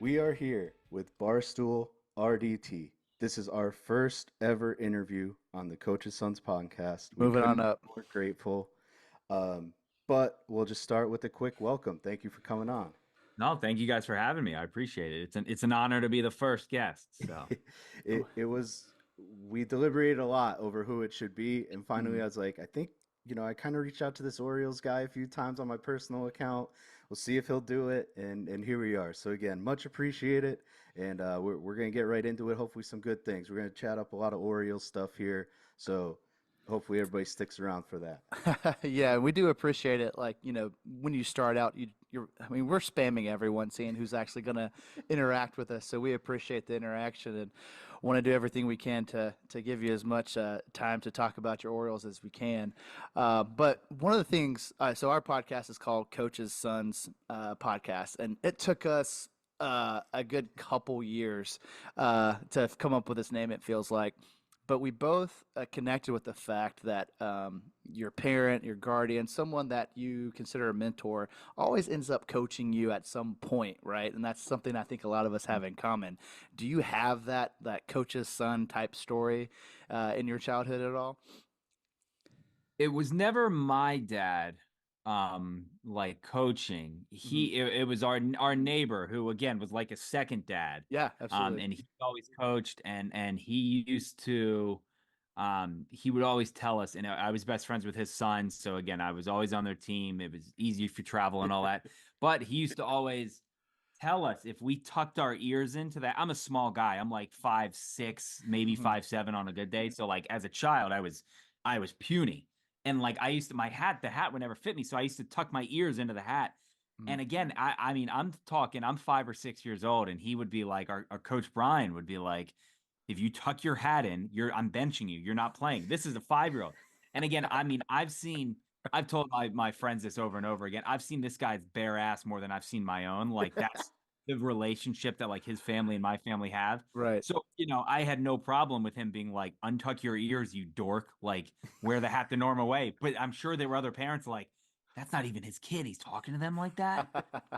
We are here with Barstool RDT. This is our first ever interview on the Coach's Sons podcast. We Moving on couldn't up. be more grateful. Um, but we'll just start with a quick welcome. Thank you for coming on. No, thank you guys for having me. I appreciate it. It's an honor to be the first guest. So, It was we deliberated a lot over who it should be, and finally Mm. I was like, I think, I kind of reached out to this Orioles guy a few times on my personal account. We'll see if he'll do it, and here we are. So again, much appreciated, and we're gonna get right into it. Hopefully, some good things. We're gonna chat up a lot of Orioles stuff here, so hopefully everybody sticks around for that. Yeah, we do appreciate it. Like, when you start out, I mean, we're spamming everyone, seeing who's actually going to interact with us. So we appreciate the interaction and want to do everything we can to give you as much time to talk about your Orioles as we can. But one of the things, so our podcast is called Coach's Sons Podcast, and it took us a good couple years to come up with this name, it feels like. But we both connected with the fact that your parent, your guardian, someone that you consider a mentor, always ends up coaching you at some point, right? And that's something I think a lot of us have in common. Do you have that coach's son type story in your childhood at all? it was never my dad like coaching. Hmm. It was our neighbor who again was like a second dad. Yeah, absolutely. And he always coached and he used to he would always tell us, and I was best friends with his son, so again, I was always on their team. It was easy for travel and all that. But he used to always tell us if we tucked our ears into that. I'm a small guy. I'm like 5'6", maybe Hmm. 5'7" on a good day. So like as a child, I was puny. And like I used to the hat would never fit me. So I used to tuck my ears into the hat. Hmm. And again, I mean, I'm 5 or 6 years old, and he would be like, our coach Brian would be like, if you tuck your hat in, I'm benching you. You're not playing. This is a 5-year-old. And again, I mean, I've told my friends this over and over again. I've seen this guy's bare ass more than I've seen my own. Like that's the relationship that like his family and my family have. Right. So, I had no problem with him being like, untuck your ears, you dork, like wear the hat the normal way. But I'm sure there were other parents like, that's not even his kid. He's talking to them like that.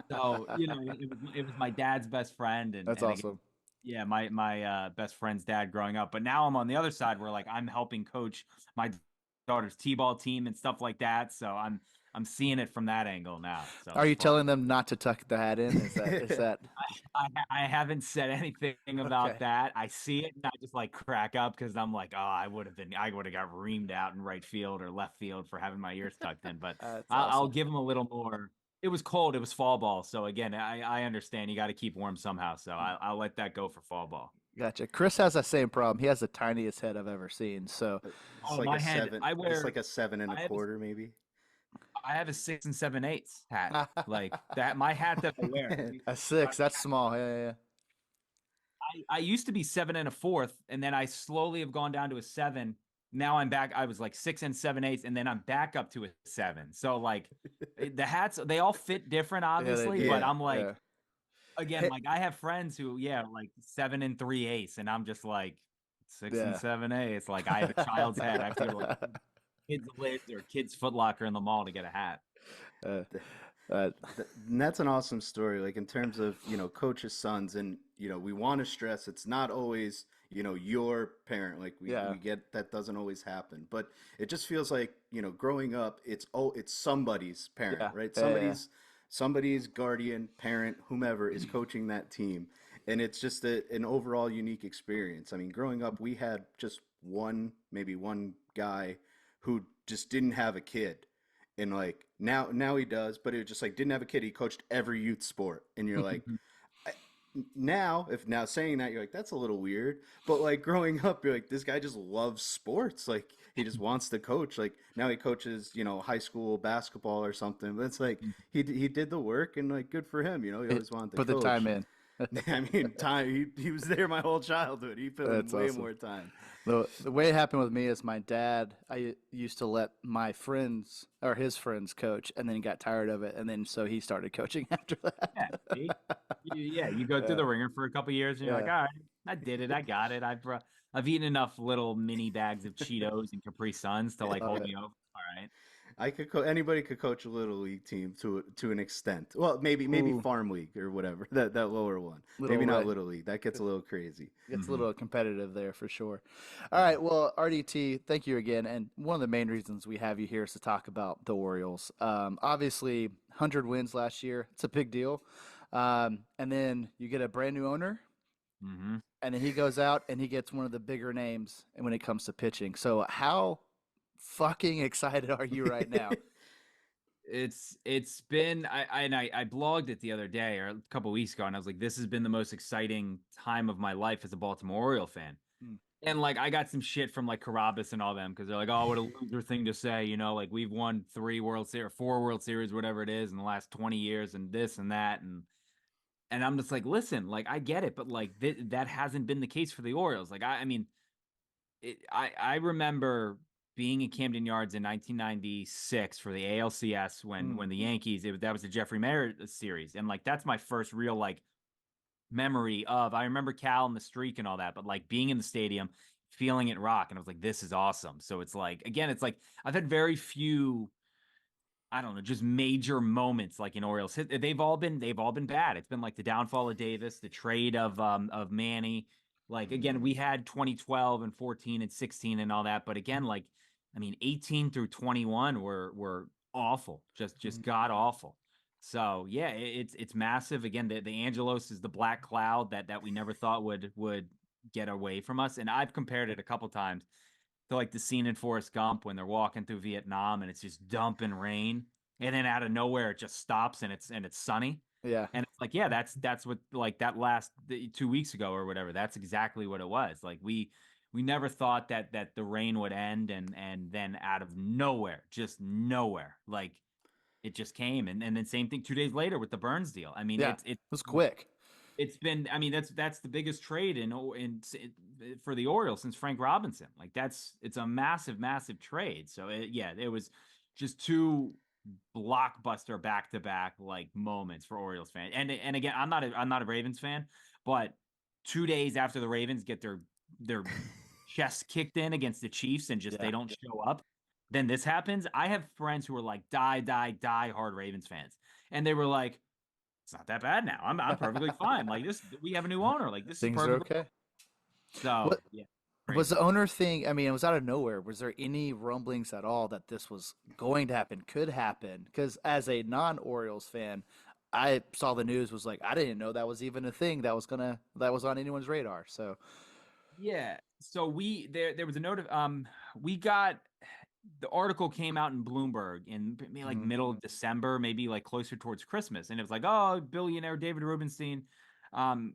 So, it was my dad's best friend. And That's and again, awesome. yeah, my best friend's dad growing up. But now I'm on the other side where like I'm helping coach my daughter's t-ball team and stuff like that. So I'm seeing it from that angle now. So Are it's you fun. telling them not to tuck the hat in? Is that I haven't said anything about okay? that. I see it and I just like crack up because I'm like, oh, I would have got reamed out in right field or left field for having my ears tucked in. But That's I'll awesome. give him a little more. It was cold. It was fall ball. So again, I understand you got to keep warm somehow. So I'll let that go for fall ball. Gotcha. Chris has that same problem. He has the tiniest head I've ever seen. So, It's Oh, like a my head. seven. It's like a seven and a I have a, quarter, maybe. I have a 6 and 7/8 hat. Like that, my hat that I wear. a six, that's small. Yeah, yeah, I used to be 7 and a fourth, and then I slowly have gone down to a seven. Now I'm back. I was like 6 and 7/8, and then I'm back up to a seven. So like the hats, they all fit different, yeah, they obviously, but do. Yeah. I'm like, Yeah. again, Hey, like I have friends who, yeah, like 7 and 3/8, and I'm just like six and yeah. seven eighths. Like I have a child's head. I have to go to like kids lids or kids Foot Locker in the mall to get a hat. uh, uh, And that's an awesome story. Like in terms of, coach's sons and, we want to stress it's not always, your parent. Like we yeah, get that doesn't always happen. But it just feels like, growing up, it's somebody's parent, yeah, right? yeah, yeah. Somebody's guardian, parent, whomever is coaching that team. And it's just an overall unique experience. I mean, growing up, we had just maybe one guy who just didn't have a kid, and like now he does, but it was just like didn't have a kid. He coached every youth sport, and you're like, I, now saying that, you're like, that's a little weird. But like growing up, you're like, this guy just loves sports. Like he just wants to coach. Like now he coaches, high school basketball or something. But it's like he did the work, and like good for him. He always wanted to Put the time coach. in. I mean, time he was there my whole childhood. He put in That's way awesome. more time. The way it happened with me is my dad, I used to let my friends or his friends coach, and then he got tired of it, and then so he started coaching after Yeah, that. see? Yeah, you go through Yeah, the ringer for a couple years, and you're like, yeah. all right, I did it, I got it. I've eaten enough little mini bags of Cheetos and Capri Suns to like Love hold it. me over. All right. Anybody could coach a little league team to an extent. Well, maybe Ooh, farm league or whatever, that lower one. Maybe little not little league. That gets a little crazy. gets a Mhm. little competitive there for sure. All Yeah. right, well, RDT, thank you again. And one of the main reasons we have you here is to talk about the Orioles. Obviously, 100 wins last year. It's a big deal. And then you get a brand new owner, Mhm. and then he goes out and he gets one of the bigger names when it comes to pitching. So how fucking excited are you right now? It's been I blogged it the other day or a couple weeks ago, and I was like, this has been the most exciting time of my life as a Baltimore Oriole fan. Mm, And like I got some shit from like Carabas and all them because they're like, oh, what a loser thing to say, like we've won 3 World Series, 4 World Series, whatever it is, in the last 20 years, and this and that, and I'm just like, listen, like I get it, but like that hasn't been the case for the Orioles. Like I mean, I remember being in Camden Yards in 1996 for the ALCS when mm, the Yankees that was the Jeffrey Mayer series, and like that's my first real like memory of. I remember Cal and the streak and all that, but like being in the stadium, feeling it rock, and I was like, this is awesome. So it's like again, it's like I've had very few. I don't know, just major moments like in Orioles. They've all been bad. It's been like the downfall of Davis, the trade of Manny. Like again, we had 2012 and 14 and 16 and all that, but again, like I mean, 18 through 21 were awful, just mm. god awful. So yeah, it's massive. Again, the Angelos is the black cloud that we never thought would get away from us. And I've compared it a couple times to like the scene in Forrest Gump when they're walking through Vietnam and it's just dumping rain, and then out of nowhere it just stops and it's sunny. Yeah. And it's like, yeah, that's what like that last 2 weeks ago or whatever. That's exactly what it was. Like we never thought that the rain would end, and then out of nowhere, just nowhere, like it just came. And then same thing 2 days later with the Burns deal. I mean, Yeah. It it's was quick. it's been, I mean, that's the biggest trade for the Orioles since Frank Robinson. Like it's a massive trade. So yeah, it was just two blockbuster back to back like moments for Orioles fans. And again, I'm not a Ravens fan, but 2 days after the Ravens get their chests kicked in against the Chiefs and just Yeah. they don't show up, then this happens. I have friends who are like die hard Ravens fans, and they were like, it's not that bad now. I'm perfectly fine. Like this, we have a new owner. Like this is Things are perfectly. okay. So What yeah, was crazy. the owner thing? I mean, it was out of nowhere. Was there any rumblings at all that this was going to happen, could happen? Because as a non-Orioles fan, I saw the news, was like, I didn't know that was even a thing that was on anyone's radar. So, Yeah. So there was a note of we got the article came out in Bloomberg in maybe like mm, middle of December, maybe like closer towards Christmas, and it was like, oh, billionaire David Rubenstein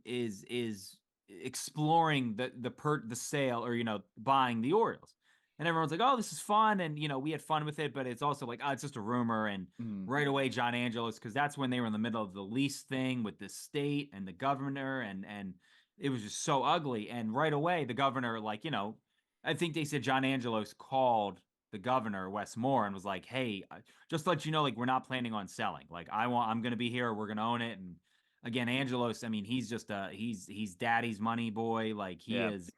is exploring the sale or buying the Orioles, and everyone's like, oh, this is fun, and we had fun with it, but it's also like, oh, it's just a rumor, and mm, right away John Angelos, because that's when they were in the middle of the lease thing with the state and the governor, and it was just so ugly, and right away the governor, like I think they said John Angelos called the governor Wes Moore and was like, "Hey, just to let you know, like we're not planning on selling. Like I'm going to be here. We're going to own it." And again, Angelos, I mean, he's just he's daddy's money boy. Like he yeah, is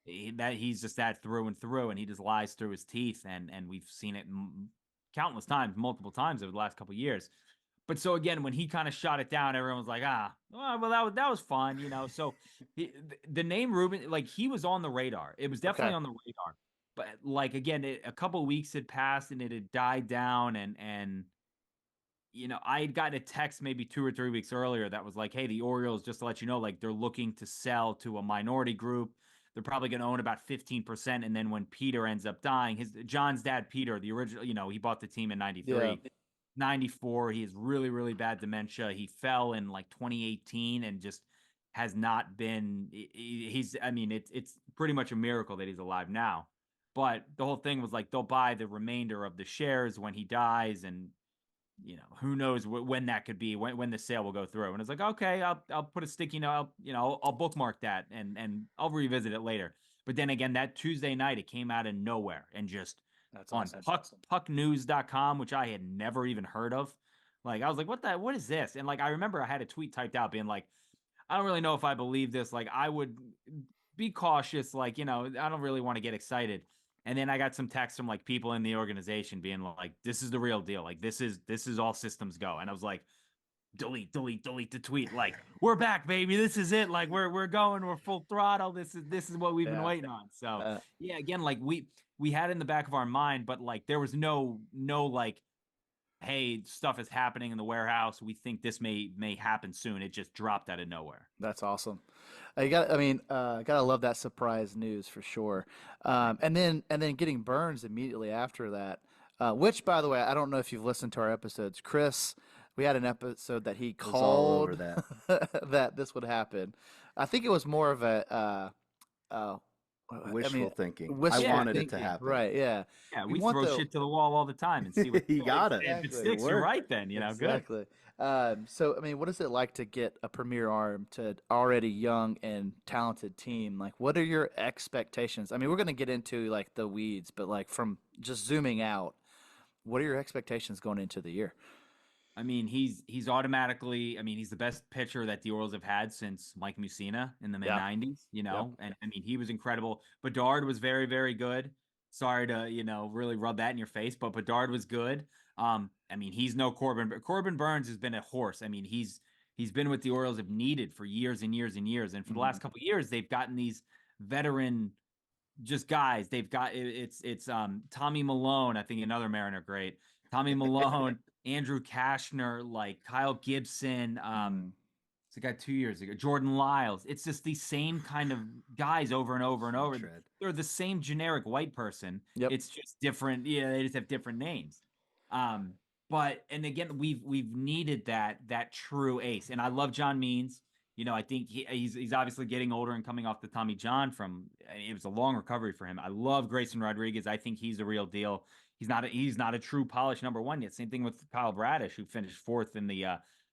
he's just that through and through, and he just lies through his teeth. And we've seen it countless times, multiple times over the last couple of years. But so again, when he kind of shot it down, everyone was like, well, that was fun. So the name Ruben, like he was on the radar. It was definitely okay, on the radar. But like again, a couple of weeks had passed and it had died down, and I had gotten a text maybe 2 or 3 weeks earlier that was like, hey, the Orioles, just to let you know, like they're looking to sell to a minority group. They're probably going to own about 15%. And then when Peter ends up dying, John's dad, Peter, the original, he bought the team in yeah, 93. 94. He has really, really bad dementia. He fell in like 2018 and just has not been. I mean, it's pretty much a miracle that he's alive now. But the whole thing was like they'll buy the remainder of the shares when he dies, and who knows when that could be, when the sale will go through. And it's like, okay, I'll put a sticky note, I'll bookmark that, and I'll revisit it later. But then again, that Tuesday night, it came out of nowhere and just that's on awesome. pucknews.com, which I had never even heard of. Like I was like, what is this? And like I remember I had a tweet typed out being like, I don't really know if I believe this. Like I would be cautious, like, I don't really want to get excited. And then I got some texts from like people in the organization being like, this is the real deal. Like this is all systems go. And I was like, delete the tweet. Like, we're back, baby. This is it. Like we're going, we're full throttle. This is what we've been Yeah. waiting on. So Uh, yeah, again, like we had it in the back of our mind, but like there was no like, hey, stuff is happening in the warehouse. We think this may happen soon. It just dropped out of nowhere. That's awesome. Gotta love that surprise news for sure. And then getting Burns immediately after that, which by the way, I don't know if you've listened to our episodes. Chris, we had an episode that he Was all over called that. that this would happen. I think it was more of uh, I Wishful mean, thinking. I wishful wanted it to thinking, happen. right? Yeah, Yeah, we we want throw the shit to the wall all the time and see what You got it. if it exactly. It sticks. You're worked. right then, good. Exactly. So, I mean, what is it like to get a premier arm to an already young and talented team? Like, what are your expectations? I mean, we're going to get into like the weeds, but like from just zooming out, what are your expectations going into the year? I mean, he's automatically. I mean, he's the best pitcher that the Orioles have had since Mike Mussina in the mid Yeah. '90s. Yep. And I mean, he was incredible. Bedard was very, very good. Sorry to really rub that in your face, but Bedard was good. I mean, he's no Corbin, but Corbin Burns has been a horse. I mean, he's been what the Orioles have needed for years and years and years. And for the Mhm. last couple of years, they've gotten these veteran just guys. They've got it's Tommy Malone, I think another Mariner great. Tommy Malone, Andrew Kashner, like Kyle Gibson, Mhm. it's a guy 2 years ago, Jordan Lyles. It's just the same kind of guys over and over and over. Retread. They're the same generic white person. Yep. It's just different. Yeah, they just have different names. Um, but and again, we've needed that true ace. And I love John Means. I think he's obviously getting older and coming off the Tommy John from it was a long recovery for him. I love Grayson Rodriguez. I think he's a real deal. He's not a true polished number one yet. Same thing with Kyle Bradish, who finished fourth in the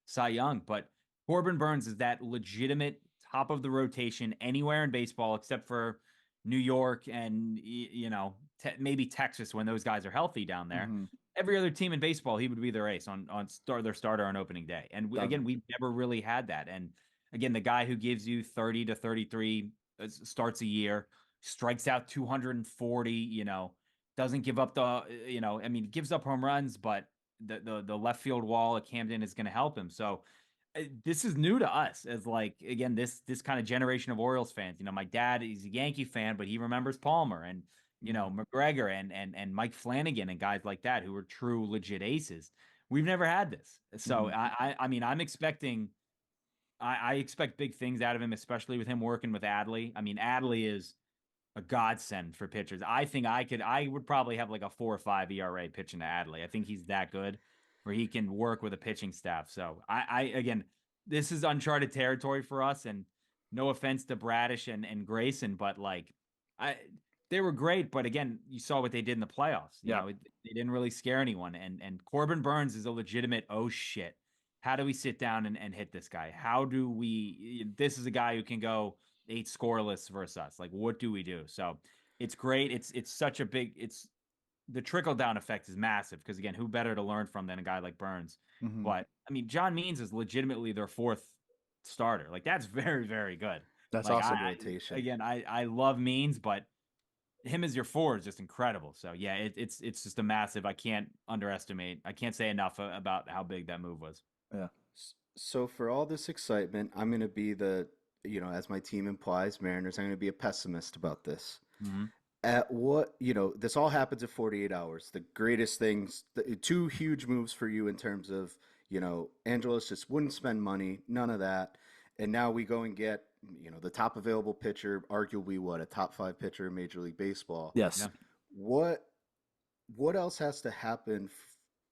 Cy Young. But Corbin Burns is that legitimate top of the rotation anywhere in baseball except for New York and maybe Texas when those guys are healthy down there. Mhm. Every other team in baseball, he would be their ace on their starter on opening day. And Done. again, we've never really had that. And again, the guy who gives you 30 to 33 starts a year, strikes out 240, doesn't give up I mean, gives up home runs, but the left field wall at Camden is going to help him. So this is new to us as like again this kind of generation of Orioles fans. My dad is a Yankee fan, but he remembers Palmer and McGregor and Mike Flanagan and guys like that who were true legit aces. We've never had this, so Mhm. I mean I'm expecting. I expect big things out of him, especially with him working with Adley. I mean, Adley is a godsend for pitchers. I think I would probably have like a 4 or 5 ERA pitching to Adley. I think he's that good where he can work with a pitching staff. So I again, this is uncharted territory for us. And no offense to Bradish and Grayson, but like I they were great. But again, you saw what they did in the playoffs. Yeah. They didn't really scare anyone. And Corbin Burns is a legitimate oh shit. How do we sit down and hit this guy? How do we? This is a guy who can go 8 scoreless versus us. Like, what do we do? So it's great. It's such a big. It's the trickle down effect is massive because again, who better to learn from than a guy like Burns? Mhm. But I mean, John Means is legitimately their fourth starter. Like that's very very good. That's Like awesome. Rotation. again, I love Means, but him as your four is just incredible. So yeah, it's just a massive. I can't underestimate. I can't say enough about how big that move was. Yeah. So for all this excitement, I'm going to be as my team implies, Mariners, I'm going to be a pessimist about this. Mm-hmm. At what, this all happens in 48 hours. The greatest things, two huge moves for you in terms of, Angelos just wouldn't spend money, none of that. And now we go and get, the top available pitcher, arguably a top five pitcher in Major League Baseball. Yes. Yeah. What what else has to happen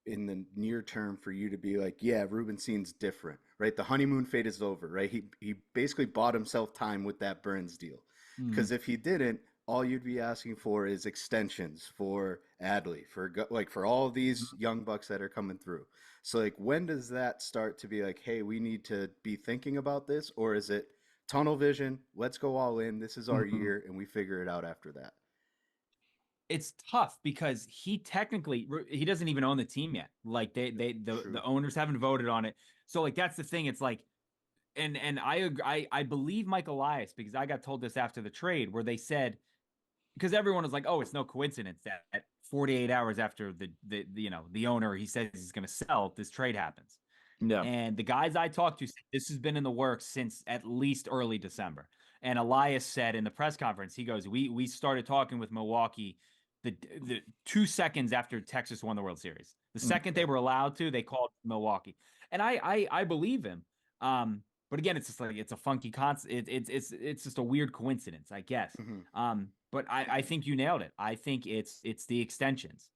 in the near term for you to be like, yeah, Rubenstein's different, right? The honeymoon phase is over, right? He basically bought himself time with that Burns deal. Mm-hmm. Because if he didn't, all you'd be asking for is extensions for Adley, for all of these young bucks that are coming through. So like, when does that start to be like, hey, we need to be thinking about this, or is it tunnel vision? Let's go all in. This is our Mhm. year, and we figure it out after that. It's tough because he doesn't even own the team yet. Like True. the owners haven't voted on it. So like that's the thing. It's like and I believe Mike Elias because I got told this after the trade where they said because everyone was like, oh, it's no coincidence that at 48 hours after the owner, he says he's going to sell, this trade happens. Yeah. And the guys I talked to said this has been in the works since at least early December. And Elias said in the press conference, he goes, we started talking with Milwaukee the 2 seconds after Texas won the World Series. The second they were allowed to, they called Milwaukee. And I believe him. But again, it's just like it's a funky concept. It's just a weird coincidence, I guess. But I think you nailed it. I think it's the extensions.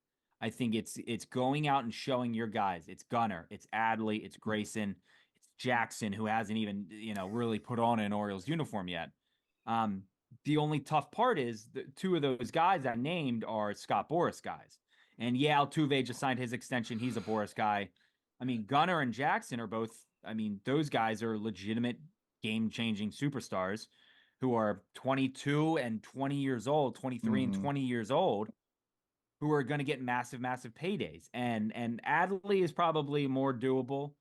I think it's going out and showing your guys. It's Gunnar, it's Adley, it's Grayson, it's Jackson, who hasn't even really put on an Orioles uniform yet. The only tough part is the two of those guys I named are Scott Boras guys. And yeah, Altuve just signed his extension. He's a Boras guy. I mean, Gunnar and Jackson are both, I mean, those guys are legitimate game-changing superstars who are 22 and 20 years old, 23 and 20 years old, who are going to get massive, massive paydays. And Adley is probably more doable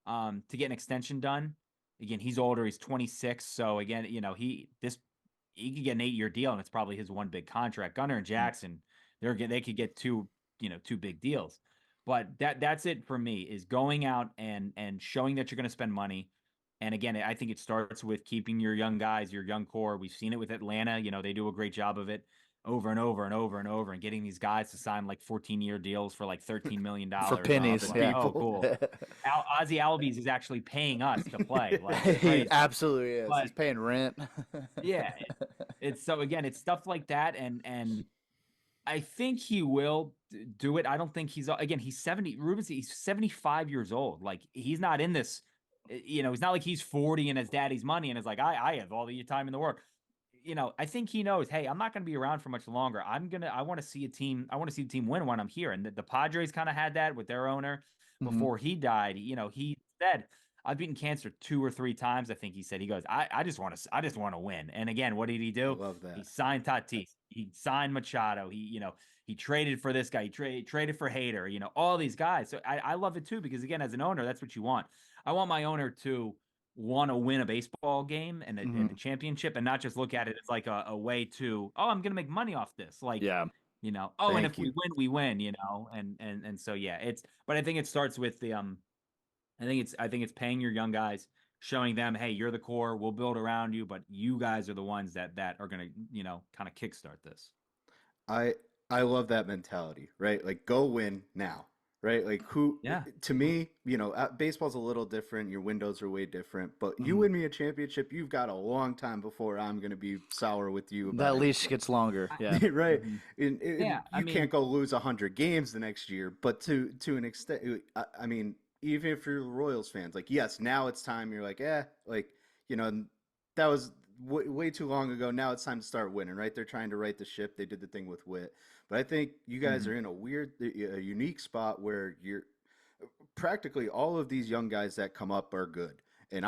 to get an extension done. Again, he's older. He's 26. So again, he could get an 8-year deal, and it's probably his one big contract. Gunnar and Jackson, they could get two big deals. But that's it for me, is going out and showing that you're going to spend money. And again, I think it starts with keeping your young guys, your young core. We've seen it with Atlanta. They do a great job of it over and over and over and over, and getting these guys to sign like 14-year deals for like $13 million For pennies. Yeah. Oh, cool. Ozzy Albies is actually paying us to play. Like, He absolutely is. But, he's paying rent. Yeah. It's so again, it's stuff like that. And I think he will do it. I don't think he's 70. Rubens, he's 75 years old. Like, he's not in this, it's not like he's 40 and has daddy's money and is like, I have all the time in the world. I think he knows, hey, I'm not going to be around for much longer. I want to see a team. I want to see the team win when I'm here. And the Padres kind of had that with their owner before he died. He said, I've beaten cancer 2 or 3 times. I think he said, he goes, I just want to win. And again, what did he do? I love that. He signed Tatis. He signed Machado. He traded for this guy. He traded for Hader, all these guys. So I love it too, because again, as an owner, that's what you want. I want my owner to want to win a baseball game and a championship, and not just look at it as like a way to, I'm going to make money off this. Like, yeah. And if we win, we win, and so, yeah, but I think it starts with the, I think it's paying your young guys, showing them, hey, you're the core, we'll build around you, but you guys are the ones that are going to, kind of kickstart this. I love that mentality, right? Like, go win now, right? Like, to me, baseball's a little different. Your windows are way different, but you win me a championship, you've got a long time before I'm going to be sour with you about that leash gets longer. Yeah. Right. You can't go lose 100 games the next year, but to an extent, I mean, even if you're Royals fans, like, yes, now it's time. You're like, that was way too long ago. Now it's time to start winning, right? They're trying to right the ship. They did the thing with Witt. But I think you guys are in a unique spot where you're practically all of these young guys that come up are good. And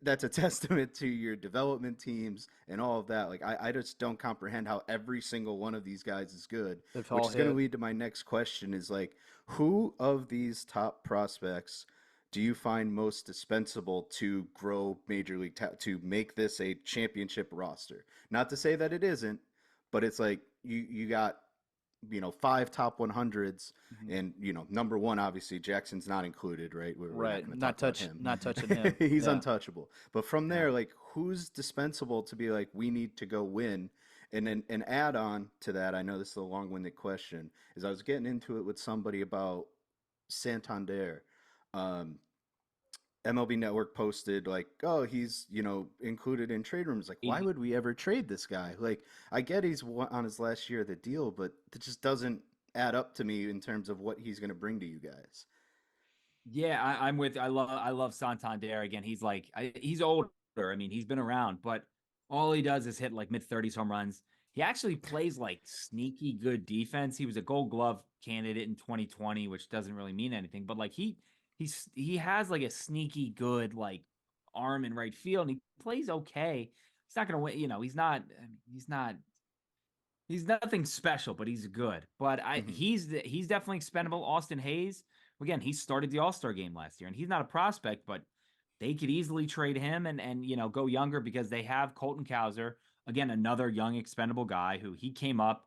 that's a testament to your development teams and all of that. Like, I just don't comprehend how every single one of these guys is good, which is going to lead to my next question is, like, who of these top prospects do you find most dispensable to grow major league to make this a championship roster? Not to say that it isn't, but it's like you got 5 top 100s, and number one, obviously Jackson's not included, right? We're not touching him. He's untouchable. But from there, like, who's dispensable to be like, we need to go win? And then an add on to that, I know this is a long-winded question, is I was getting into it with somebody about Santander. MLB Network posted, like, oh, he's, included in trade rooms. Like, why would we ever trade this guy? Like, I get he's on his last year of the deal, but it just doesn't add up to me in terms of what he's going to bring to you guys. Yeah, I'm with. I love Santander. Again, he's older. I mean, he's been around, but all he does is hit like mid-30s home runs. He actually plays like sneaky good defense. He was a Gold Glove candidate in 2020, which doesn't really mean anything, but like he has like a sneaky good like arm in right field, and he plays okay. He's not going to win. He's nothing special, but he's good. But he's definitely expendable. Austin Hayes, again, he started the All-Star game last year, and he's not a prospect, but they could easily trade him and go younger, because they have Colton Cowser, again, another young expendable guy who he came up.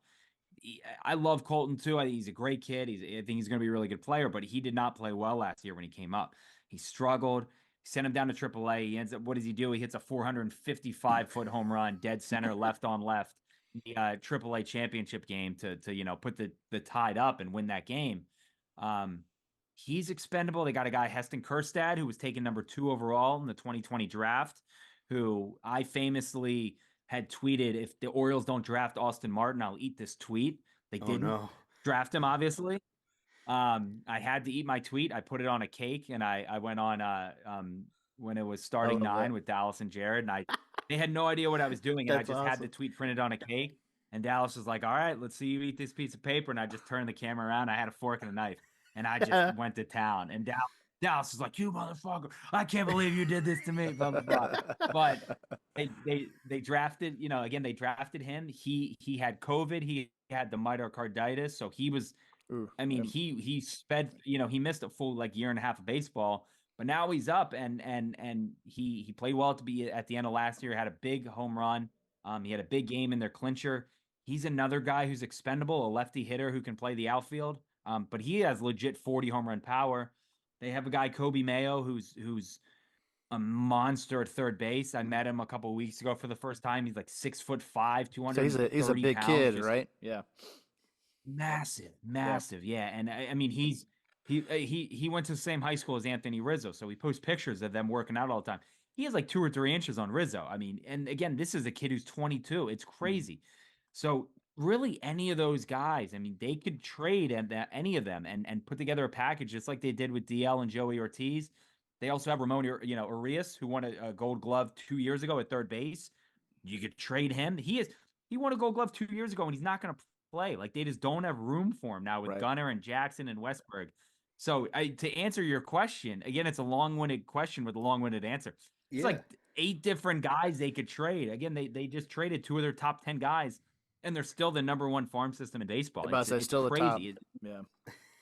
I love Colton too. I think he's a great kid. I think he's going to be a really good player, but he did not play well last year when he came up. He struggled. Sent him down to AAA. He ends up, what does he do? He hits a 455-foot home run, dead center, left on left, the AAA championship game to put the Tide up and win that game. He's expendable. They got a guy, Heston Kjerstad, who was taken number 2 overall in the 2020 draft, who I famously had tweeted, if the Orioles don't draft Austin Martin, I'll eat this tweet. They didn't draft him, obviously. I had to eat my tweet. I put it on a cake, and I went on when it was starting 9 with Dallas and Jared, and they had no idea what I was doing, and I just had the tweet printed on a cake. And Dallas was like, "All right, let's see you eat this piece of paper." And I just turned the camera around. I had a fork and a knife, and I just went to town. And Dallas was like, "You motherfucker! I can't believe you did this to me." Blah blah blah. But they drafted, again, they drafted him. He had COVID. He had the myocarditis, so he was. I mean, he sped. He missed a full year and a half of baseball. But now he's up, and he played well to be at the end of last year. Had a big home run. He had a big game in their clincher. He's another guy who's expendable, a lefty hitter who can play the outfield. But he has legit 40 home run power. They have a guy, Kobe Mayo, who's a monster at third base. I met him a couple of weeks ago for the first time. He's like 6'5", 230 So he's a big pounds, kid, right? Yeah. Massive. Yeah. And I mean, he went to the same high school as Anthony Rizzo, so we post pictures of them working out all the time. He has like 2 or 3 inches on Rizzo. I mean, and again, this is a kid who's 22. It's crazy. So really, any of those guys, I mean, they could trade any of them and put together a package just like they did with DL and Joey Ortiz. They also have Ramon, Urias, who won a Gold Glove 2 years ago at third base. You could trade him. He won a Gold Glove 2 years ago, and he's not going to play. Like, they just don't have room for him now with Gunnar and Jackson and Westberg. So to answer your question, again, it's a long-winded question with a long-winded answer. It's like 8 different guys they could trade. Again, they just traded 2 of their top 10 guys, and they're still the number 1 farm system in baseball. It's still crazy. The top.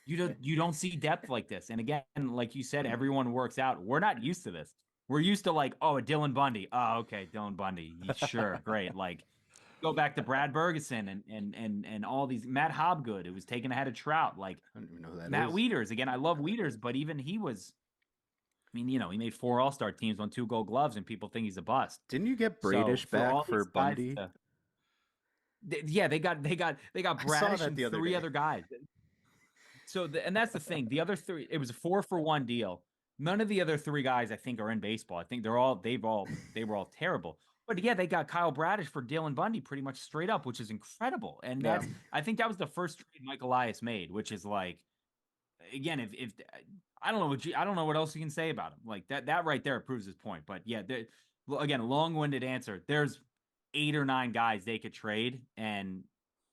Yeah. You don't see depth like this. And again, like you said, everyone works out. We're not used to this. We're used to a Dylan Bundy. Oh, okay, Dylan Bundy. Sure, great. Go back to Brad Bergeson and all these, Matt Hobgood, who was taken ahead of Trout. I don't even know who that Matt is. Wieters. Again, I love Wieters, but even he was, he made 4 All-Star teams, won 2 Gold Gloves, and people think he's a bust. Didn't you get Bradish back for Bundy? They got Bradish and 3 other guys. So and that's the thing. The other 3, it was a 4-for-1 deal. None of the other 3 guys I think are in baseball. I think they were all terrible. But yeah, they got Kyle Bradish for Dylan Bundy pretty much straight up, which is incredible. And I think that was the first trade Mike Elias made, which is again, if I don't know what else you can say about him. That right there proves his point. But yeah, again, long-winded answer. There's 8 or 9 guys they could trade, and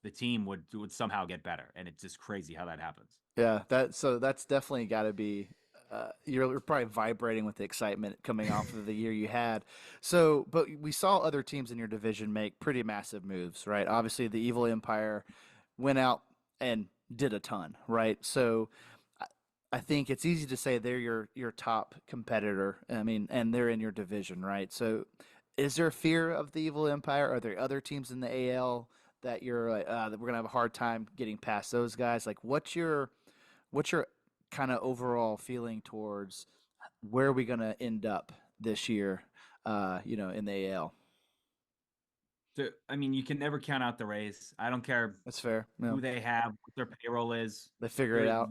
the team would somehow get better. And it's just crazy how that happens. Yeah, that's definitely got to be. You're probably vibrating with the excitement coming off of the year you had. So, but we saw other teams in your division make pretty massive moves, right? Obviously, the Evil Empire went out and did a ton, right? So, I think it's easy to say they're your top competitor. I mean, and they're in your division, right? So, is there fear of the Evil Empire? Are there other teams in the AL that you're that we're gonna have a hard time getting past those guys? What's your kind of overall feeling towards where are we going to end up this year, in the AL? So, I mean, you can never count out the Rays. I don't care. That's fair. Who they have, what their payroll is. They figure it out.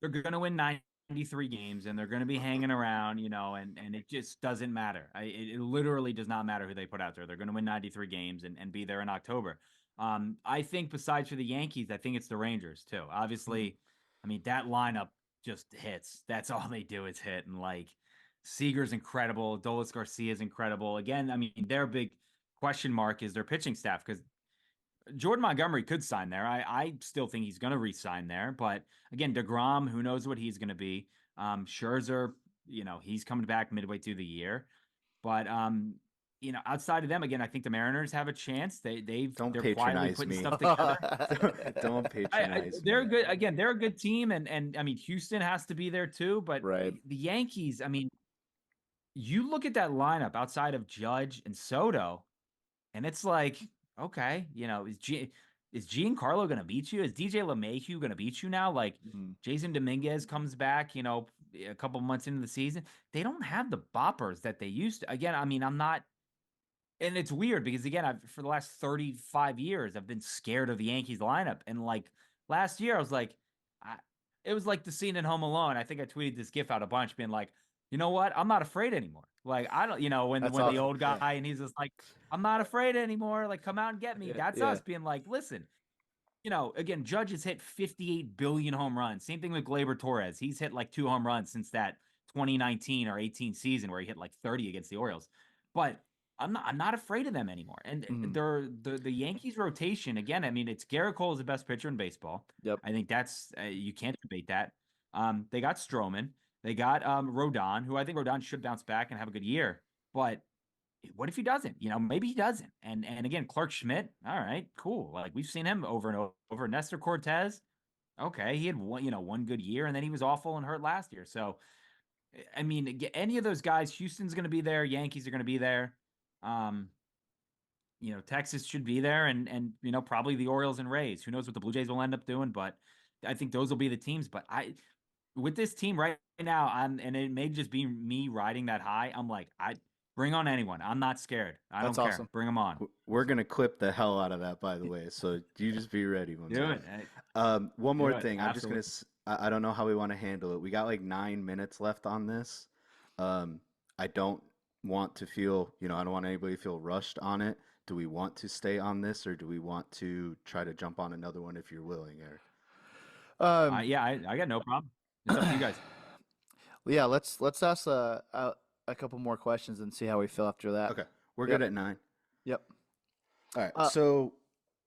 They're going to win 93 games, and they're going to be hanging around, and it just doesn't matter. It literally does not matter who they put out there. They're going to win 93 games and be there in October. I think besides for the Yankees, I think it's the Rangers too. Obviously, I mean, that lineup just hits. That's all they do is hit. And Seager's incredible. Dolis Garcia is incredible. Again, I mean, their big question mark is their pitching staff, because Jordan Montgomery could sign there. I still think he's going to re-sign there. But again, DeGrom, who knows what he's going to be. Scherzer, he's coming back midway through the year. But outside of them, again, I think the Mariners have a chance. They're quietly putting stuff together. Don't patronize. They're good. Again, they're a good team, and I mean, Houston has to be there too. But right. The Yankees, I mean, you look at that lineup outside of Judge and Soto, And it's like, okay, is Giancarlo going to beat you? Is DJ LeMahieu going to beat you now? Like Mhm. Jason Dominguez comes back, a couple months into the season. They don't have the boppers that they used to. Again, I mean, I'm not, and it's weird because again, for the last 35 years, I've been scared of the Yankees lineup. And like last year, I was like, I, it was like the scene in Home Alone. I think I tweeted this gif out a bunch, being like, you know what? I'm not afraid anymore. Like I don't, That's when the awesome. old guy Yeah. and he's just like, I'm not afraid anymore. Like come out and get me. Yeah. That's Yeah. us being like, listen, again, Judge has hit 58 billion home runs. Same thing with Gleyber Torres. He's hit like 2 home runs since that 2019 or 18 season where he hit like 30 against the Orioles. But I'm not afraid of them anymore. And Mhm. the Yankees rotation again. I mean, it's Garrett Cole is the best pitcher in baseball. Yep. I think that's you can't debate that. They got Stroman. They got Rodon, who I think Rodon should bounce back and have a good year. But what if he doesn't? Maybe he doesn't. And again, Clark Schmidt, all right, cool. Like we've seen him over and over. Nestor Cortez, okay, he had one good year, and then he was awful and hurt last year. So, I mean, any of those guys, Houston's going to be there, Yankees are going to be there. Um, Texas should be there, and probably the Orioles and Rays. Who knows what the Blue Jays will end up doing? But I think those will be the teams. But with this team right now, and it may just be me riding that high. I'm like, I bring on anyone. I'm not scared. I That's don't care. awesome. Bring them on. We're gonna clip the hell out of that, by the way. So you just be ready, my Do man. it. One Do more it. thing. I'm just gonna. Absolutely. I don't know how we want to handle it. We got like 9 minutes left on this. I don't want to feel. I don't want anybody to feel rushed on it. Do we want to stay on this, or do we want to try to jump on another one if you're willing, Eric? Um, Yeah, I got no problem. It's up to you guys. yeah, let's ask a couple more questions and see how we feel after that. Okay, we're Yep. good at 9. Yep. All right. Uh, So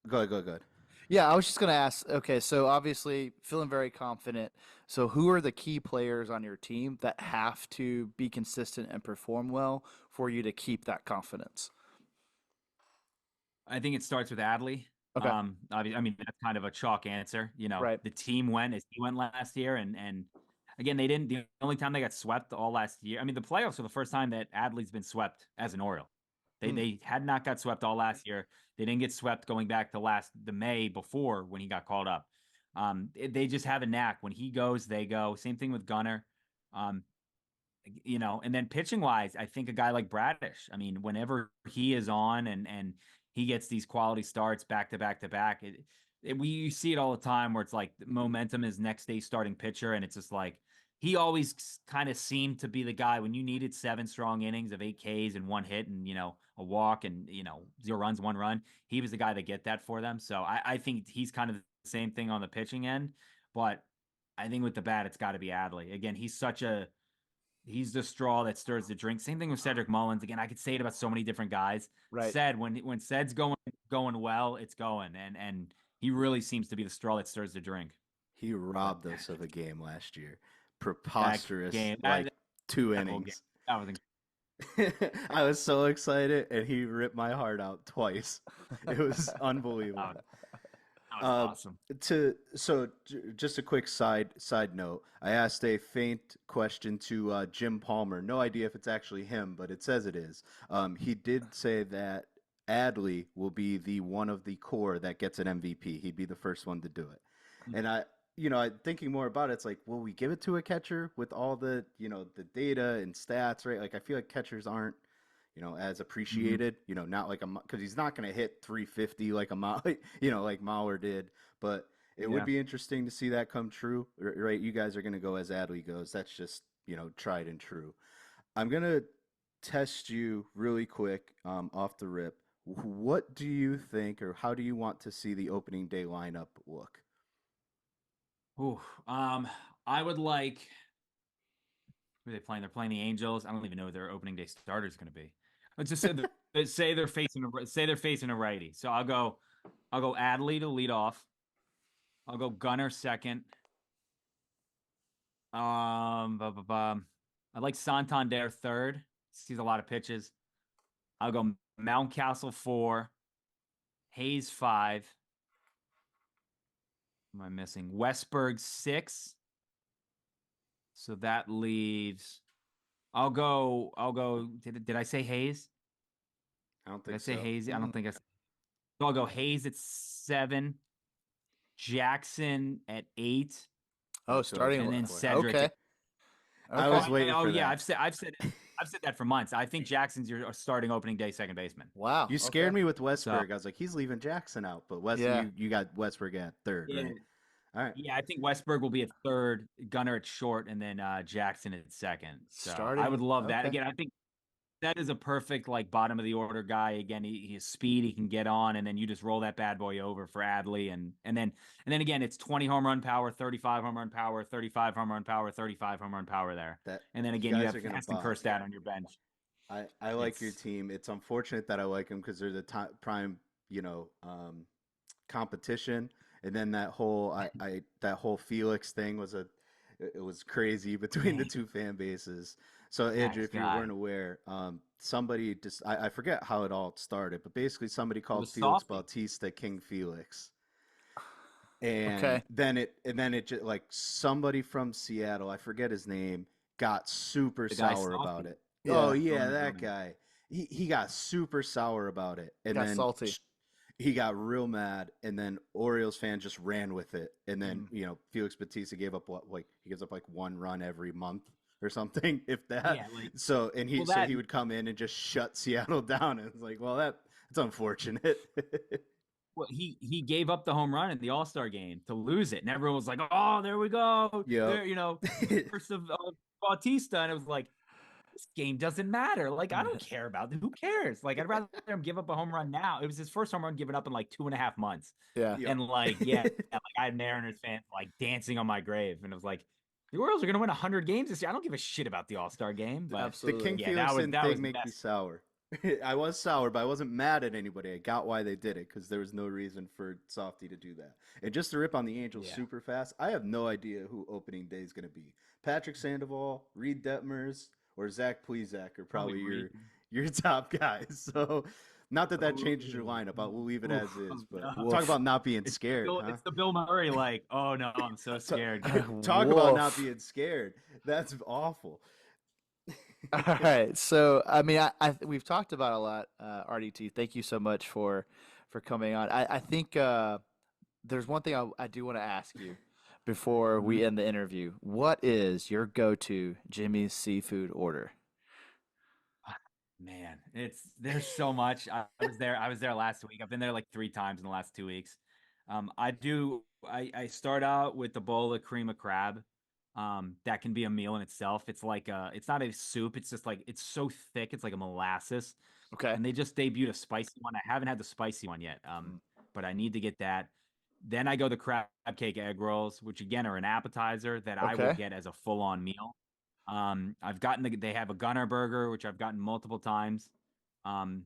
go ahead. Go ahead. Go ahead. yeah, I was just gonna ask. Okay, so obviously feeling very confident. So who are the key players on your team that have to be consistent and perform well for you to keep that confidence? I think it starts with Adley. Okay. I mean that's kind of a chalk answer. Right. The team went as he went last year, and again they didn't. The only time they got swept all last year. I mean the playoffs were the first time that Adley's been swept as an Oriole. They Hmm. they had not got swept all last year. They didn't get swept going back to the May before when he got called up. They just have a knack. When he goes, they go. Same thing with Gunner. Um, and then pitching wise, I think a guy like Bradish. I mean, whenever he is on and he gets these quality starts back to back to back, we see it all the time where it's like momentum is next day starting pitcher, and it's just like he always kind of seemed to be the guy when you needed 7 strong innings of 8 Ks and 1 hit and a walk and 0 runs, 1 run. He was the guy to get that for them. So I think he's kind of the same thing on the pitching end, but I think with the bat, it's got to be Adley. Again, he's the straw that stirs the drink. Same thing with Cedric Mullins. Again, I could say it about so many different guys. Right. When Ced's going well, it's going, and he really seems to be the straw that stirs the drink. He robbed us of a game last year. That Preposterous, game, like 2 that whole game, innings. that was I was so excited, and he ripped my heart out twice. It was that unbelievable. was, that was awesome. Just a quick side note. I asked a faint question to Jim Palmer. No idea if it's actually him, but it says it is. He did say that Adley will be the one of the core that gets an MVP. He'd be the first one to do it. And thinking more about it, it's like, will we give it to a catcher with all the the data and stats, right? Like, I feel like catchers aren't, as appreciated, not like because he's not going to hit 350 like like Mauer did, but it would Yeah. be interesting to see that come true, right? You guys are going to go as Adley goes. That's just, tried and true. I'm going to test you really quick, off the rip. What do you think, or how do you want to see the opening day lineup look? Ooh, I would like. Who are they playing? They're playing the Angels. I don't even know who their opening day starter is going to be. Let's just say they're facing a righty. So I'll go Adley to lead off. I'll go Gunner second. I like Santander third. Sees a lot of pitches. I'll go Mountcastle 4, Hayes 5. What am I missing? Westberg 6. So that leaves. I'll go. Did I say Hayes? I don't Did I think say so. Hayes? I don't think I. So I'll go Hayes at 7, Jackson at 8, Oh, That's who I was starting. and then going for. Cedric. Okay. I Okay. was waiting Oh for yeah, that. I've said that for months. I think Jackson's your starting opening day second baseman. Wow. You Okay. scared me with So Westberg. I was like, he's leaving Jackson out, but Yeah. you got Westberg at third, yeah, right? All right. yeah, I think Westberg will be at third, Gunner at short, and then Jackson at second. So I would Starting. love that. Okay. Again, I think that is a perfect like bottom of the order guy. Again, he has speed, he can get on, and then you just roll that bad boy over for Adley, and then again, it's 20 home run power, 35 home run power, 35 home run power, 35 home run power there, That and then you again you guys have are gonna Heston bond. Kjerstad on your bench. I like your It's team. It's unfortunate that I like them because they're the prime, competition. And then that whole Felix thing was it was crazy between the man, two fan bases. So Andrew, next if you guy. weren't aware, somebody just I forget how it all started, but basically somebody It called was Felix Softy. Bautista King Felix. Okay. And then it just like somebody from Seattle, I forget his name, got super The guy sour about Softy. it. Oh Yeah. yeah, Right. that guy. He got super sour about it, and Got then salty. he got real mad, and then Orioles fans just ran with it, and then Mm. Felix Batista gave up he gives up like 1 run every month or something, if that. Yeah, like So well he that would come in and just shut Seattle down, and it's like, well, that's unfortunate. well he gave up the home run in the All-Star game to lose it, and everyone was like, "Oh, there we go, Yep. there, curse of Bautista," and it was like, this game doesn't matter. Like, I don't care about it. Who cares? Like, I'd rather him give up a home run now. It was his first home run given up in like 2.5 months. Yeah. Yep. And like, yeah, like I had Mariners fans like dancing on my grave. And it was like, the Orioles are gonna win 100 games this year. I don't give a shit about the All-Star game. But The Absolutely. King yeah, Felix that was thing make me messy. sour. I was sour, but I wasn't mad at anybody. I got why they did it because there was no reason for Softy to do that. And just to rip on the Angels Yeah. super fast, I have no idea who opening day is going to be. Patrick Sandoval, Reed Detmers, or Zach Plesac are Probably probably Reed. your top guys. So, not that that changes your Ooh, lineup. We'll leave it oof, as is. But no. talk Woof. about not being scared, huh? It's the Bill Murray, like, oh no, I'm so scared. Talk about not Woof. being scared. That's awful. All right. So, I mean, we've talked about a lot, RDT. Thank you so much for coming on. I think there's one thing I do want to ask you before Mhm. we end the interview. What is your go-to Jimmy's seafood order? Man, there's so much. I was there last week. I've been there like 3 times in the last 2 weeks. I start out with the bowl of cream of crab. That can be a meal in itself. It's not a soup. It's just like it's so thick. It's like a molasses. Okay. And they just debuted a spicy one. I haven't had the spicy one yet. Mm. But I need to get that. Then I go the crab cake egg rolls, which again are an appetizer that I will Okay. get as a full-on meal. They have a Gunner burger, which I've gotten multiple times. Um,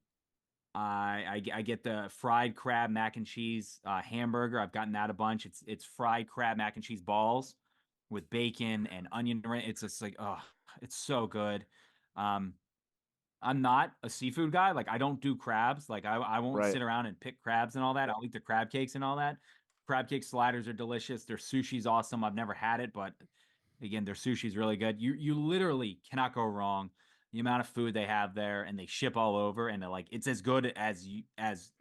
I get the fried crab mac and cheese hamburger. I've gotten that a bunch. It's fried crab mac and cheese balls with bacon and onion. It's just like, oh, it's so good. Um, I'm not a seafood guy. Like I don't do crabs. Like I won't Right. sit around and pick crabs and all that. I'll eat the crab cakes and all that. Crab cake sliders are delicious. Their sushi's awesome. I've never had it, but again, their sushi's really good. You literally cannot go wrong. The amount of food they have there, and they ship all over, and it's as good as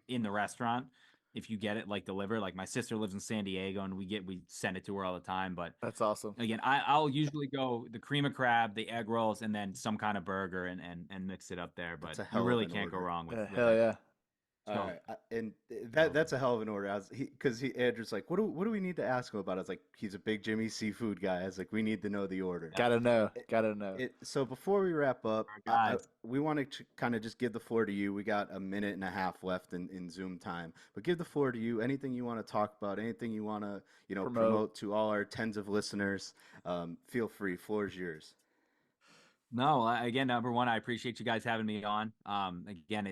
in the restaurant if you get it like delivered. Like my sister lives in San Diego, and we send it to her all the time. But That's awesome. again, I'll usually go the cream of crab, the egg rolls, and then some kind of burger and mix it up there. That's But a you hell of really an can't go order. wrong with Hell it. yeah. All So, right, and so that's a hell of an order. Because Andrew's like, what do we need to ask him about? I was like, he's a big Jimmy seafood guy. I was like, we need to know the order. yeah, Gotta know. It, Gotta know. so before we wrap up, guys. we want to kind of just give the floor to you. We got a minute and a half left in Zoom time, but give the floor to you. Anything you want to talk about, anything you want to Promote. promote to all our tens of listeners, feel free. Floor is yours. No, again, number one, I appreciate you guys having me on. Again,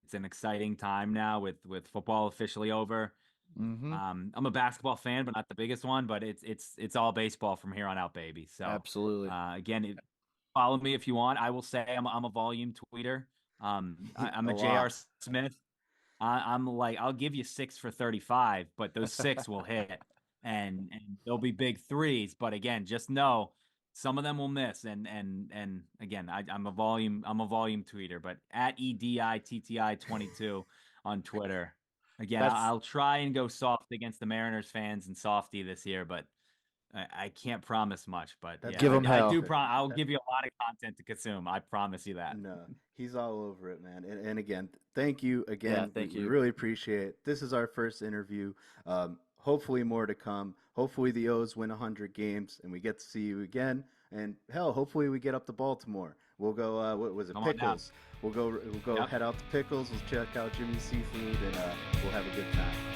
it's an exciting time now with football officially over. Mm-hmm. I'm a basketball fan, but not the biggest one. But it's all baseball from here on out, baby. So, Absolutely. again, follow me if you want. I will say I'm a volume tweeter. I'm A a J.R. lot. Smith. I'm like I'll give you 6 for 35, but those six will hit, and they'll be big threes. But again, just know some of them will miss. And again, I'm a volume tweeter, but at EDITTI22 on Twitter. Again, That's I'll try and go soft against the Mariners fans and softy this year, but I can't promise much. But That's yeah, Give 'em I hell. do I'll give you a lot of content to consume. I promise you that. No, he's all over it, man. And again, thank you again. Yeah, thank We you. really appreciate it. This is our first interview. Hopefully more to come. Hopefully the O's win 100 games and we get to see you again. And hell, hopefully we get up to Baltimore. We'll go. What was it? Come on down. Pickles. We'll go Yep. head out to Pickles. We'll check out Jimmy's Seafood, and we'll have a good time.